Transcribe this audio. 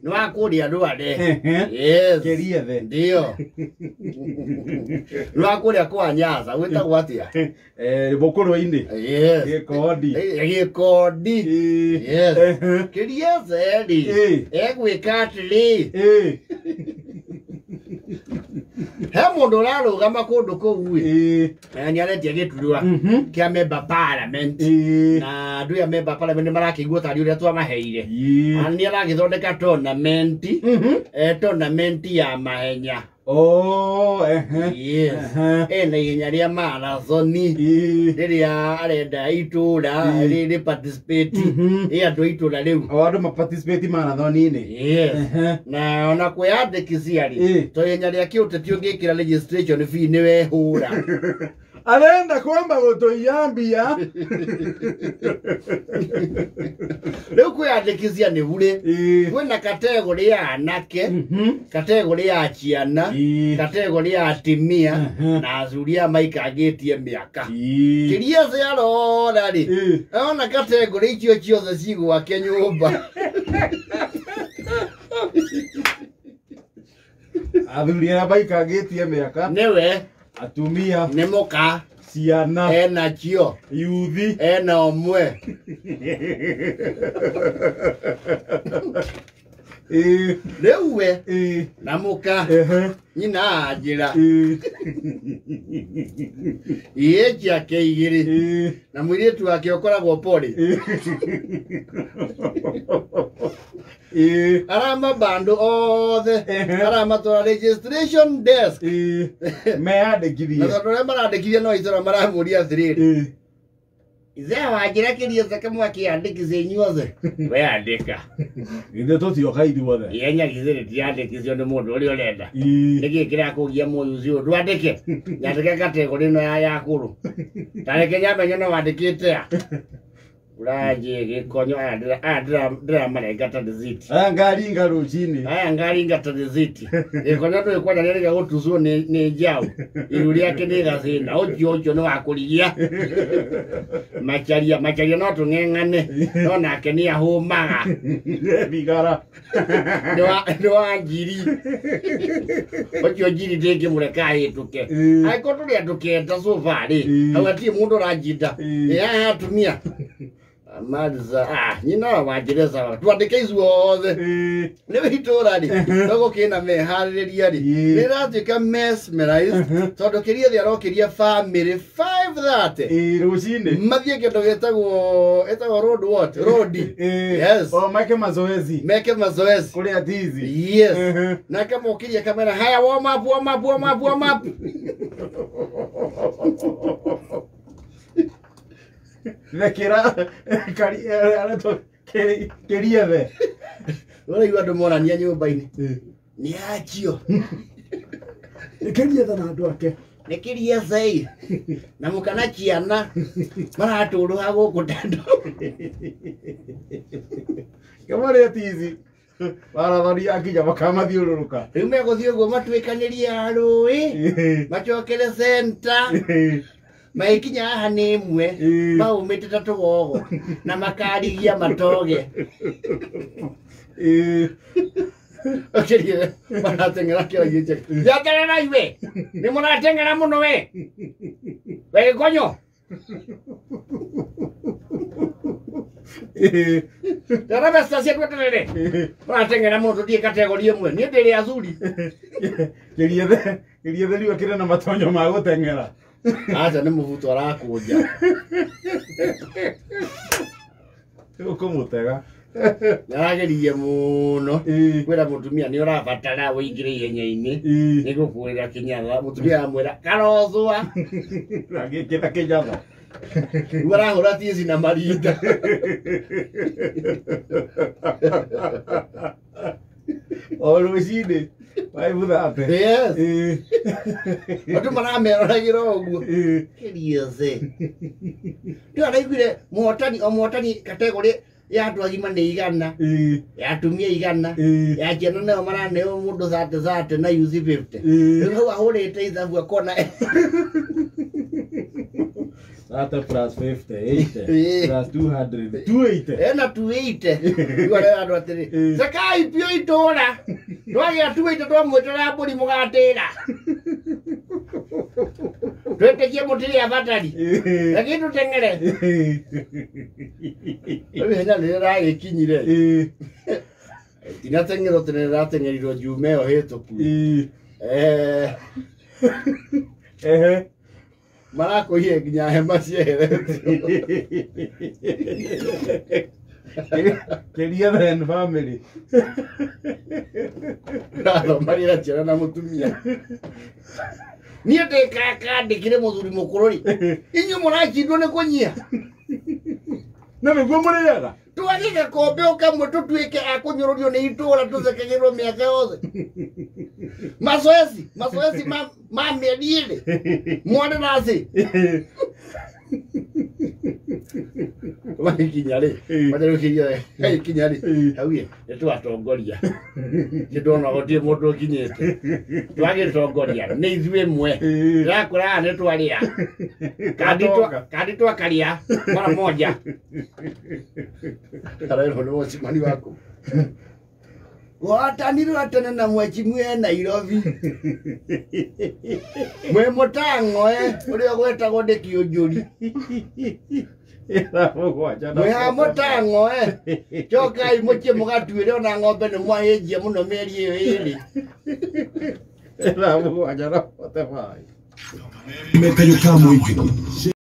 Ni wakuria ndwade. Yes. Keria the. Ndio. Ni wakuria kwa Nyanza, witagwo atia? Bokoro-ini. Yes. Gikodi. Gikodi. Yes. Keria zedi. Egwika atiri. He mundu urarugama kundu kuu ni aretie giturua kia member parliament na andu ya member parliament marakigwo tari uria twamaheire ni aragithondeka tournament ya mahenya. Oh, yes. Na ihenya ria marathoni riria arenda itura riri participate andu itura riu andu ma participate marathoni-ini. Yes. Na ona kwiyandikithia ri to ihenya ria kiuteti ungikira registration fee ni wehura arenda kwamba gutoiyambia riu kwiyandikithia ni bure kwina kategori ya anake kategori ya ciana kategori ya atimia na azuria maikangitie miaka kiria ciarora ri ona kategori icio ciothe cigwake nyumba azuria maikangitie miaka niwe atumia nemoka ciana ena cio yuthi ena omwe riu we namuka nyina anjira ciake igiri na mwiritu wake ukoragwo pori arama bandu othe arama tora registration desk meandikithie na tora marandikithie no itora maramuria athiriri Ize wajira kiria zake mwakiandikithia inyuothe we andika ithe tutioka ithuothe yenya githire tiandikithio ni mundu uria urenda niki kira kugia muyuzi undu andike nyandike kategori no ya kuru tareke nyamenya no wandikite uraje gikonyo ndira marengata diziti ngari ngaruchini ngari ngata diziti gikonyo ndo ikwaja nirega gutuzo ni njau iruri yake ni gathina ojo no wakurigia macharia no tungengane no nake ni ahumaga bigara ndo angiri ojo jiri ndenge mureka hituke aiko tuli atuketa so fari awati mundu rajida ya atumia Madza nyina wajireza twandike izuothe ni witura ri togo kina mehaririria ri nirathika mesmerized tondu kiria thi arokiria family 530 rucini mathie kindu etagwo road what road yes make mazoezi kuria tizi yes na kama ukiria kamera haya warm up Lekira keria the wala iwa domora ni nyumba-ini ni achio keria the na andu ake nekiria zai na mukana ciana maraturu hago kutando kamare tizi marathoni akinya makamathiururuka riu meguthie uguo matwikaniria rui macokere center maikinya haha ni imwe maumite ta tugogo na makarigia matoge akiria maratengera kira yiche yaterera iwe ni muratengera muno we konyo Tara besta cia kweterere muratengera mundu ndie kategori imwe ni ndiri azuri kiria the riu kire na matonyo ma gutengera acha ni muvuto arakuja ukumutega naragerie muno kwira mutumia ni urabatara uingire ihenya-ini nigukwira kinyatha mutumia amwira karothwa agikita kinyatha urahura tizi na marinda rucini waivutha yes andu marameroragĩra ũguo kĩria ze ndio araiguire muhotani kategori ya andu agima ni 100 ya atumia 100 ya ciana nayo maraneo mundu 30 na yuzi 50 rĩu ahũrĩte ithabu akona Hata plus 50, 80, plus 200, 280. Ena 280. Wale andu atiri. Sakai pio itora. Twage 280 twamwetera mburi mugatira. Twetekie mutiri abatari. Lakini tutengere. Wewe hena lera ikinyire. Tinatengero tengerirwo Jumeo hetoku. Marako hiye nginya hema ciere. Keria then family. Rado marira ciana na mutumia. Niye te kaka ndikire muthuri mukuru ri. Inyu murakindwo ni kunyia. Na miguo muriaga. Twagike kombe ukamwe tutwike akunyururio ni itura tuthekagirwo miaka yothe. Mazoezi ma mieri mwana nasi. Wani kinyari, madero kinyari, hey kinyari, hawie, etu atongoria. Kidono gotie moto kinyete. Twage tongoria, ne izwe mwe. Yakura ne twalia. Kaditwa kalia, mara moja. Karero no wasimani wako. Wataniro atana na mwechimwe Nairobi. Mwe motango uri gwetagwo ndeki unjuri. Mwe ha motango chokai muche mugatwire ona ng'ombe ni mwahenjia muno meri iyo iri. Era mugwanja na 45. Meka yukamu hivi.